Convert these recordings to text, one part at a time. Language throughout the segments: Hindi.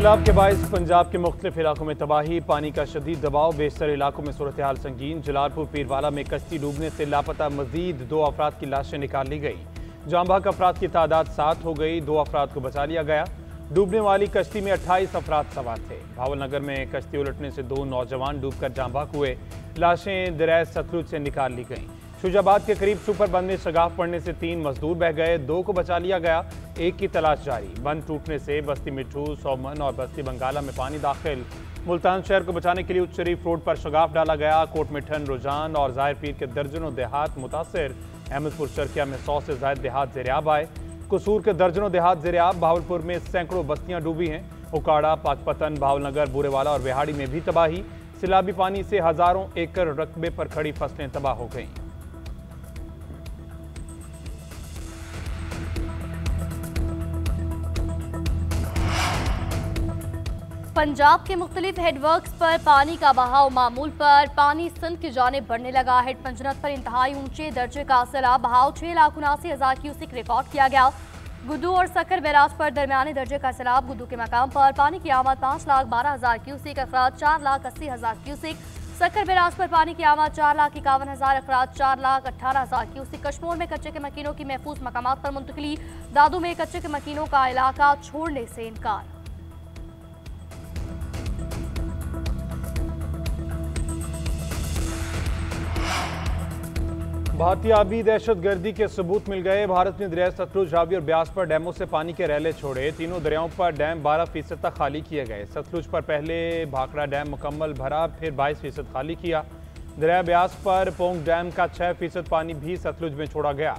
सैलाब के बायस पंजाब के मुख्तलिफ इलाकों में तबाही, पानी का शदीद दबाव, बेशतर इलाकों में सूरत हाल संगीन। जलालपुर पीरवाला में कश्ती डूबने से लापता मजीद 2 अफराद की लाशें निकाल ली गई। जाम बहक अफराद की तादाद 7 हो गई, 2 अफराद को बचा लिया गया। डूबने वाली कश्ती में 28 अफराद सवार थे। भावलनगर में कश्ती उलटने से 2 नौजवान डूबकर जाम बहक हुए, लाशें दरियाए सतलुज से निकाल ली गईं। शुजाबाद के करीब सुपर बंद में शगाफ पड़ने से 3 मजदूर बह गए, 2 को बचा लिया गया, 1 की तलाश जारी। बंद टूटने से बस्ती मिठू, सौमन और बस्ती बंगाला में पानी दाखिल। मुल्तान शहर को बचाने के लिए उच्च शरीफ रोड पर शगाफ डाला गया। कोट मिठन, रुझान और जाहिर पीर के दर्जनों देहात मुतासर। अहमदपुर शर्किया में 100 से ज्यादा देहात ज़ेरियाब आए। कसूर के दर्जनों देहात ज़ेरियाब। भावलपुर में सैकड़ों बस्तियां डूबी हैं। उकाड़ा, पाकपतन, भावलनगर, बूरेवाला और बिहाड़ी में भी तबाही। सैलाबी पानी से हजारों एकड़ रकबे पर खड़ी फसलें तबाह हो गईं। पंजाब के मुख्तलिफ हेडवर्क्स पर पानी का बहाव मामूल पर। पानी सिंध की जानिब बढ़ने लगा। हेड पंजनत पर इंतहाई ऊंचे दर्जे का सैलाब बहाव 6,79,000 क्यूसिक रिकॉर्ड किया गया। गुड्डू और सक्कर बैराज पर दरमियाने दर्जे का सैलाब। गुड्डू के मकाम पर पानी की आमद 5,12,000 क्यूसिक, अखराज 4,80,000 क्यूसिक। सक्कर बैराज पर पानी की आमद 4,51,000, अखराज 4,18,000 क्यूसिक। कश्मोर में कच्चे के मकीनों की महफूज मकामात पर मुंतकली। दादू में कच्चे के मकीनों का इलाका छोड़ने से इनकार। भारतीय आबी दहशत गर्दी के सबूत मिल गए। भारत ने दरिया सतलुज, रावी और ब्यास पर डैमों से पानी के रैले छोड़े। तीनों दरियाओं पर डैम 12% तक खाली किए गए। सतलुज पर पहले भाखड़ा डैम मुकम्मल भरा, फिर 22% खाली किया। दरिया ब्यास पर पोंग डैम का 6% पानी भी सतलुज में छोड़ा गया।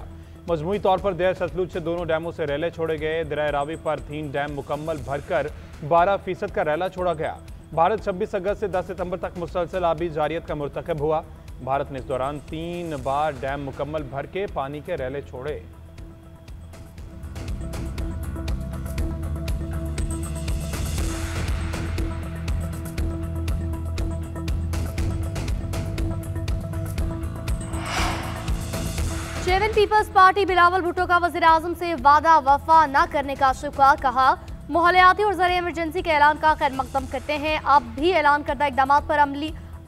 मजमूई तौर पर दरिया सतलुज से दोनों डैमों से रैले छोड़े गए। दरिया रावी पर 3 डैम मुकम्मल भरकर 12% का रैला छोड़ा गया। भारत 26 अगस्त से 10 सितंबर तक मुसलसल आबी जारियत का मुर्तकब हुआ। भारत ने इस दौरान 3 बार डैम मुकम्मल भर के पानी के रैले छोड़े। Chairman peoples party Bilawal Bhutto का वज़ीर आज़म से वादा वफा न करने का शिकवा। कहा, मोहलियाती और ज़रिए इमरजेंसी के ऐलान का खैर मकदम करते हैं। अब भी ऐलान करदा इक़दाम पर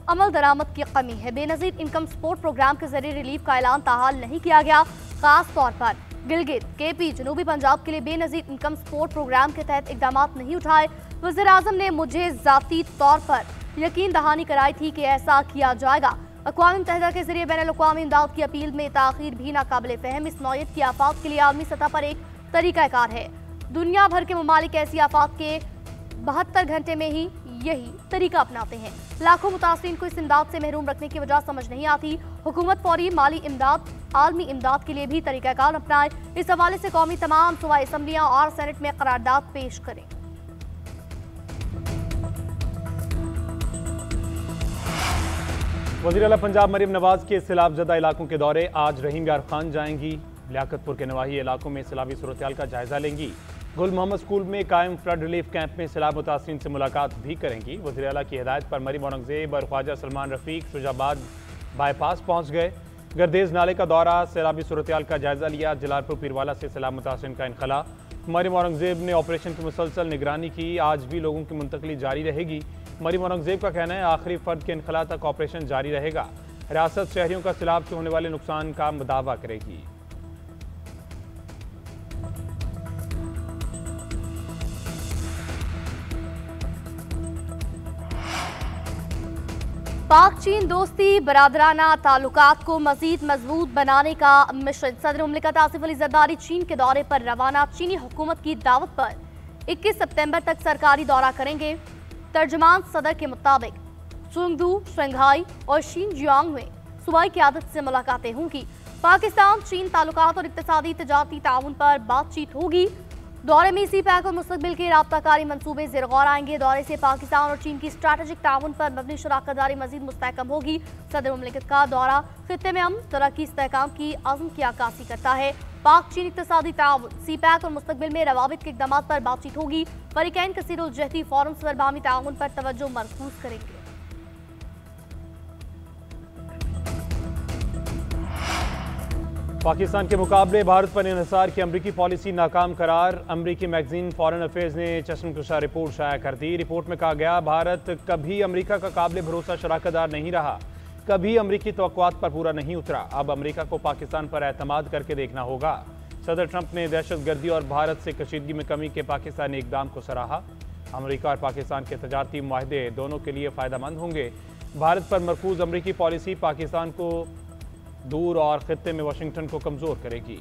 अमल दरामद की कमी है। बेनज़ीर इनकम सपोर्ट प्रोग्राम के जरिए रिलीफ का ऐलान ताहाल नहीं किया गया। खास तौर पर गिलगित, केपी, जनूबी पंजाब के लिए बेनज़ीर इनकम सपोर्ट प्रोग्राम के तहत इक़दाम नहीं उठाए। वज़ीर आज़म ने मुझे ज़ाती तौर पर यकीन दहानी कराई थी कि ऐसा किया जाएगा। अक़वाम मुत्तहिदा के जरिए बैनुल अक़वामी इमदाद की अपील में ताख़ीर भी नाकाबिले फ़हम। इस नौयत की आफात के लिए आलमी सतह पर एक तरीक़ाकार है। दुनिया भर के ममालिक ऐसी आफात के 72 घंटे में ही यही तरीका अपनाते हैं। लाखों मुतासिरीन को इस इमदाद से महरूम रखने की वजह समझ नहीं आती। हुकूमत फौरी माली इमदाद, आलमी इमदाद के लिए भी तरीकाकार अपनाए। इस हवाले से कौमी तमाम सूबाई असम्बलियां और सेनेट में करारदाद पेश करें। वज़ीर आला पंजाब मरीम नवाज के सैलाब ज़दा इलाकों के दौरे। आज रहीम यार खान जाएंगी। लियाकतपुर के नवाही इलाकों में सैलाबी सूरत-ए-हाल का जायजा लेंगी। गुल मोहम्मद स्कूल में कायम फ्लड रिलीफ कैंप में सैलाब मुतासिरीन से मुलाकात भी करेंगी। वज़ीर आला की हिदायत पर मरीम औरंगजेब और ख्वाजा सलमान रफ़ीक शुजाबाद बाईपास पहुँच गए। गर्देज नाले का दौरा, सैलाबी सूरत-ए-हाल का जायजा लिया। जलालपुर पीरवाला से सैलाब मुतासिरीन का इनखला। मरीम औरंगजेब ने ऑपरेशन की मुसलसल निगरानी की। आज भी लोगों की मुंतकली जारी रहेगी। मरीम औरंगजेब का कहना है आखिरी फर्द के इनखला तक ऑपरेशन जारी रहेगा। रियासत शहरियों का सैलाब से होने वाले नुकसान का मुदावा करेगी। पाक चीन दोस्ती बरादराना ताल्लुकात को मजीद मजबूत बनाने का मिशन। सदर मुमलिकत आसिफ अली जरदारी चीन के दौरे पर रवाना। चीनी हुकूमत की दावत पर 21 सितंबर तक सरकारी दौरा करेंगे। तर्जमान सदर के मुताबिक चुंगदू, शंघाई और शिनजियांग में सूबाई क़यादत से मुलाकातें होंगी। पाकिस्तान चीन ताल्लुकात और इक्तिसादी तजारती ताउन पर बातचीत होगी। दौरे में इसी पैक और मुस्तकबिल के राब्ताकारी मंसूबे ज़ेर गौर आएंगे। दौरे से पाकिस्तान और चीन की स्ट्रैटेजिक ताउन पर मबनी शराकत दारी मजीद मुस्तहकम होगी। सदर मुमलिकत का दौरा खित्ते में अमन, तरक्की, इस्तेहकाम की अज़्म की अक्कासी करता है। पाक चीन इक्तिसादी ताउन, सी पैक और मुस्तकबिल में रवाबित के इक़दामात पर बातचीत होगी। फरीकैन कसीरुल जहती फोरम्स पर बाहमी ताउन पर तवज्जो मरकूज करेंगे। पाकिस्तान के मुकाबले भारत पर इन्हिसार की अमरीकी पॉलिसी नाकाम करार। अमरीकी मैगजीन फॉरेन अफेयर्स ने चश्मकुशा रिपोर्ट शाया कर दी। रिपोर्ट में कहा गया, भारत कभी अमरीका का काबिल भरोसा शराकतदार नहीं रहा, कभी अमरीकी तवक्कुआत पर पूरा नहीं उतरा। अब अमरीका को पाकिस्तान पर एतमाद करके देखना होगा। सदर ट्रंप ने दहशतगर्दी और भारत से कशीदगी में कमी के पाकिस्तानी इकदाम को सराहा। अमरीका और पाकिस्तान के तजारती मुआहदे दोनों के लिए फ़ायदेमंद होंगे। भारत पर मरकूज अमरीकी पॉलिसी पाकिस्तान को दूर और खित्ते में वाशिंगटन को कमजोर करेगी।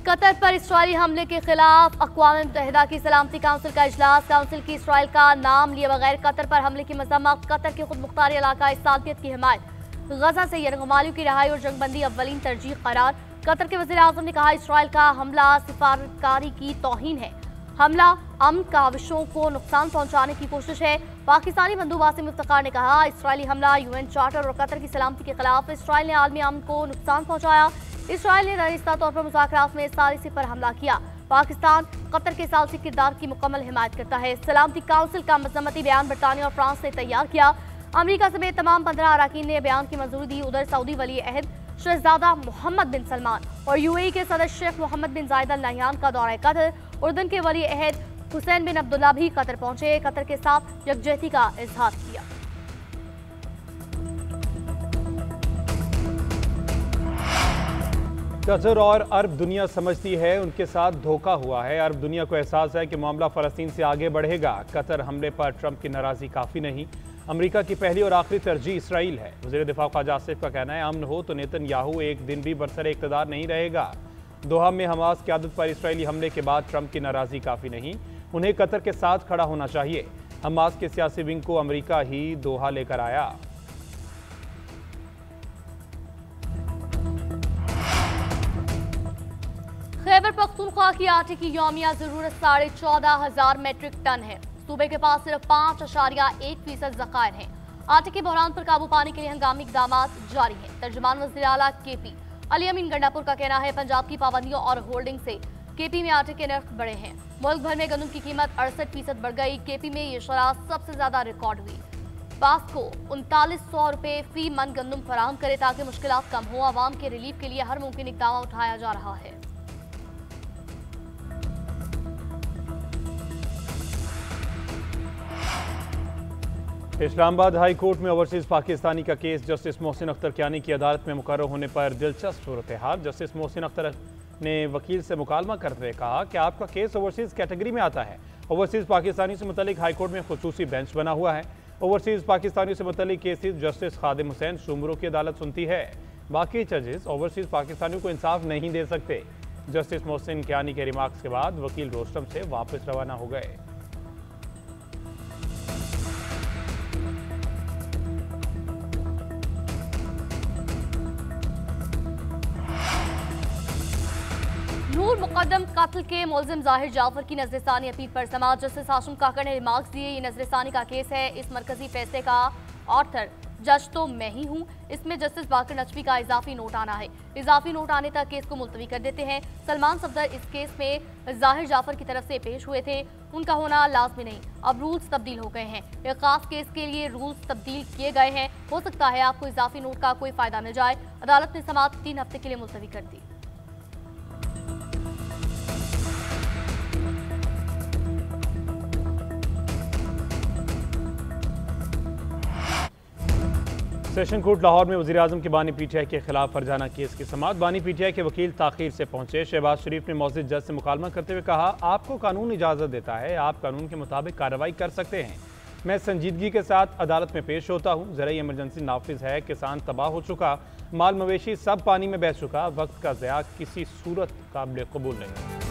कतर पर इसराइली हमले के खिलाफ अक़वाम मुत्तहिदा की सलामती काउंसिल का इजलास। काउंसिल की इसराइल का नाम लिए बगैर कतर पर हमले की मजम्मत। कतर के खुद मुख्तारी इलाका सालतियत की हिमायत। गजा से यरगमालियों की रिहाई और जंगबंदी अव्वलीन तरजीह करार। कतर के वज़ीर आज़म ने कहा, इसराइल का हमला सिफारतकारी की तौहीन है। हमला अमन काविशों को नुकसान पहुंचाने की कोशिश है। पाकिस्तानी मंदूब आसिम इफ्तिखार ने कहा, इसराइली हमला यूएन चार्टर और कतर की सलामती के खिलाफ। इसराइल ने आलमी अमन को नुकसान पहुंचाया। इसराइल ने दानिस्ता तौर पर मुज़ाकरात में सालिसी पर हमला किया। पाकिस्तान कतर के सालसी किरदार की मुकम्मल हिमायत करता है। सलामती काउंसिल का मजम्मती बयान बरतानिया और फ्रांस ने तैयार किया। अमरीका समेत तमाम 15 अरकान ने बयान की मंजूरी दी। उधर सऊदी वली अहद शहजादा मोहम्मद बिन सलमान और यूएई के सदर शेख मोहम्मद बिन जायद अल नहयान का दौरा कतर। उर्दन के वली अहद हुसैन बिन अब्दुल्ला भी कतर पहुंचे। कतर के साथ यकजहती का इजहार किया। कतर और अरब दुनिया समझती है उनके साथ धोखा हुआ है। अरब दुनिया को एहसास है कि मामला फ़लस्तीन से आगे बढ़ेगा। कतर हमले पर ट्रंप की नाराज़गी काफ़ी नहीं, अमरीका की पहली और आखिरी तरजीह इसराइल है। वज़ीर दिफा ख्वाजा आसिफ का कहना है, अमन हो तो नेतन्याहू एक दिन भी बरसरे इक़्तिदार नहीं रहेगा। दोहा में हमास क़यादत पर इसराइली हमले के बाद ट्रंप की नाराज़गी काफ़ी नहीं, उन्हें कतर के साथ खड़ा होना चाहिए। हमास के सियासी विंग को अमरीका ही दोहा लेकर आया। खैबर पख्तूनख्वा की आटे की यौमिया जरूरत 14,500 मेट्रिक टन है। सूबे के पास सिर्फ 5.1% ज़खायर हैं। आटे के बहरान पर काबू पाने के लिए हंगामी इक़दाम जारी हैं। तर्जुमान वज़ीर आला केपी अली अमीन गंडापुर का कहना है, पंजाब की पाबंदियों और होल्डिंग से केपी में आटे के नर्ख बढ़े हैं। मुल्क भर में गंदम की कीमत 68% बढ़ गई। केपी में ये शरह सबसे ज्यादा रिकॉर्ड हुई। पास्को 3900 रुपये फी मन गंदम फराहम करे ताकि मुश्किलात कम हो। आवाम के रिलीफ के लिए हर मुमकिन इक़दाम उठाया जा रहा है। इस्लामाबाद हाई कोर्ट में ओवरसीज पाकिस्तानी का केस जस्टिस मोहसिन अख्तर कियानी की अदालत में मुकर्रर होने पर दिलचस्प सूरत हाल। जस्टिस मोहसिन अख्तर ने वकील से मुकालमा करते हुए कहा कि आपका केस ओवरसीज कैटेगरी में आता है। ओवरसीज पाकिस्तानी से मुतल्लिक हाई कोर्ट में खुसूसी बेंच बना हुआ है। ओवरसीज पाकिस्तानी से मुतल्लिक केसेस जस्टिस खादिम हुसैन शुमरों की अदालत सुनती है। बाकी जजेस ओवरसीज पाकिस्तानियों को इंसाफ नहीं दे सकते। जस्टिस मोहसिन कियानी के रिमार्क्स के बाद वकील रोस्टम से वापस रवाना हो गए। नूर मुकद्दम कत्ल के मुलजिम जाहिर जाफर की नजरसानी अपील पर समाज। जस्टिस हाशिम काकर ने रिमार्क्स दिए, ये नजरसानी का केस है। इस मरकजी फैसले का ऑथर जज तो मैं ही हूँ। इसमें जस्टिस बाकर नकवी का इजाफी नोट आना है। इजाफी नोट आने तक केस को मुलतवी कर देते हैं। सलमान सफदर इस केस में जाहिर जाफर की तरफ से पेश हुए थे, उनका होना लाजमी नहीं। अब रूल्स तब्दील हो गए हैं। एक खास केस के लिए रूल्स तब्दील किए गए हैं। हो सकता है आपको इजाफी नोट का कोई फायदा मिल जाए। अदालत ने समाअत 3 हफ्ते के लिए मुलतवी कर दी। सेशन कोर्ट लाहौर में वज़ीर आज़म के बानी पीटीआई के खिलाफ फरजाना केस की समाअत। बानी पीटीआई के वकील ताख़ीर से पहुंचे। शहबाज शरीफ ने मौजूद जज से मुकालमा करते हुए कहा, आपको कानून इजाज़त देता है, आप कानून के मुताबिक कार्रवाई कर सकते हैं। मैं संजीदगी के साथ अदालत में पेश होता हूँ। ज़राई इमरजेंसी नाफिज है, किसान तबाह हो चुका, माल मवेशी सब पानी में बह चुका, वक्त का ज़या किसी सूरत काबिल कबूल नहीं।